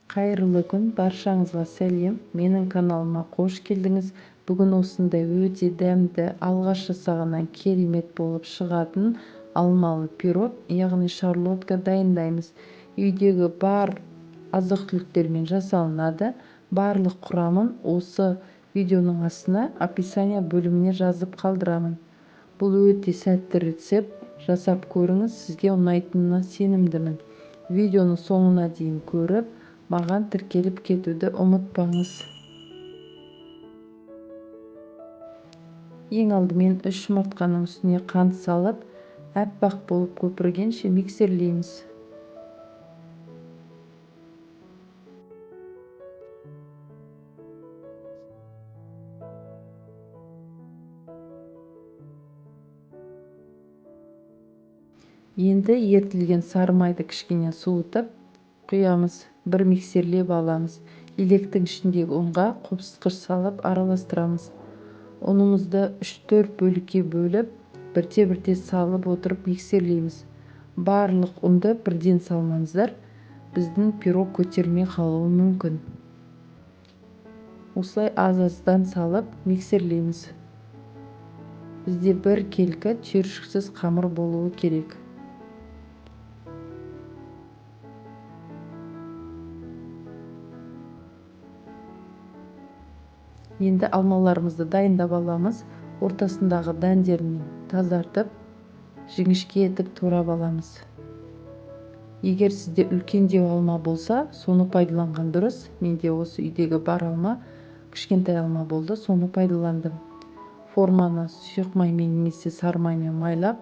Қайырлы күн, баршаңызға сәлем. Менің каналыма қош келдіңіз. Бүгін осындай өте дәмді, алғаш жасағаннан керемет болып шығатын алмалы пирог, яғни шарлотка дайындаймыз. Үйдегі бар азық-түліктермен жасалынады. Барлық құрамын осы видеоның астына описание бөліміне жазып қалдырамын. Бұл өте сәтті рецепт. Жасап көріңіз, сізге ұнайтынына сенімдімін. Видеоны соңына дейін көріп, маған тіркеліп кетуді ұмытпаңыз. Ең алдымен 3 жұмыртқаның үстіне қант салып, аппақ болып көпіргенше миксерлейміз. Енді ертілген сары майды кішкене суытып құямыз. Бір миксерлеп аламыз. Електің ішіндегі ұнға қопсытқыш салып араластырамыз. Ұнымызды 3-4 бөлікке бөліп, бірте-бірте салып отырып миксерлейміз. Барлық ұнды бірден салмаңыздар. Біздің пирог көтерілмей қалуы мүмкін. Осылай аз-аздан салып миксерлейміз. Бізде бір келкі түйіршіксіз қамыр болуы керек. Енді алмаларымызды дайындап аламыз. Ортасындағы дәндерін тазартып, жіңішке етіп турап аламыз. Егер сізде үлкендеу алма болса, соны пайдаланған дұрыс. Менде осы үйдегі бар алма, кішкентай алма болды, соны пайдаландым. Форманы сұйық маймен немесе сары маймен майлап,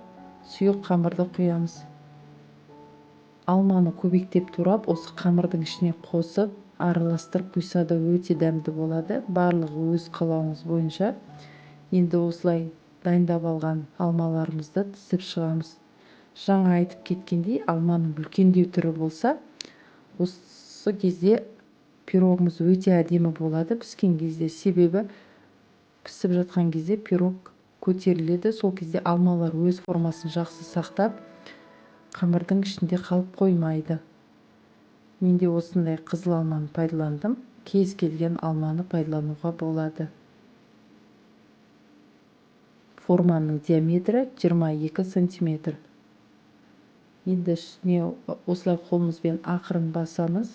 сұйық қамырды құямыз. Алманы көбіктеп турап, осы қамырдың ішіне қосып, араластырып құйса да өте дәмді болады. Барлығы өз қалауыңыз бойынша. Енді осылай дайындап алған алмаларымызды тізіп шығамыз. Жаңа айтып кеткендей, алманың үлкендеу түрі болса, осы кезде пирогымыз өте әдемі болады піскен кезде. Себебі пісіп жатқан кезде пирог көтеріледі. Сол кезде алмалар өз формасын жақсы сақтап, қамырдың ішінде қалып қоймайды. Менде осындай қызыл алманы пайдаландым. Кез келген алманы пайдалануға болады. Форманың диаметрі 22 см. Енді үстіне осылай қолымызбен ақырын басамыз.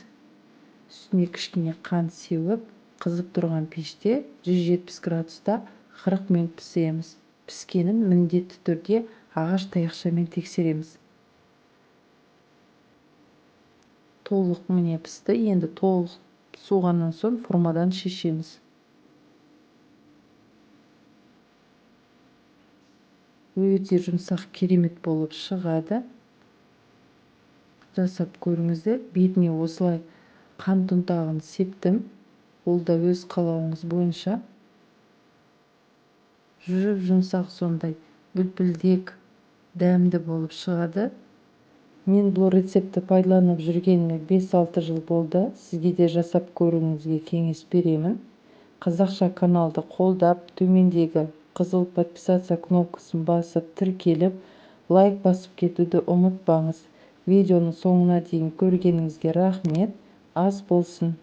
Үстіне кішкене қант сеуіп, қызып тұрған пеште 170 градуста 40 минут пісіреміз. Піскенін міндетті түрде ағаш таяқшамен тексереміз. Толық міне пісті. Енді толық суығаннан соң формадан шешеміз. Өте жұмсақ, керемет болып шығады. Жасап көріңіздер. Бетіне осылай қант ұнтағын септім. Ол да өз қалауыңыз бойынша. Жұмсақ сондай үлпілдек, дәмді болып шығады. Мен бұл рецепті пайдаланып жүргеніме 5-6 жыл болды. Сізге де жасап көруіңізге кеңес беремін. Қазақша каналды қолдап, төмендегі қызыл подписаться кнопкасын басып, тіркеліп, лайк басып кетуді ұмытпаңыз. Видеоны соңына дейін көргеніңізге рахмет. Ас болсын.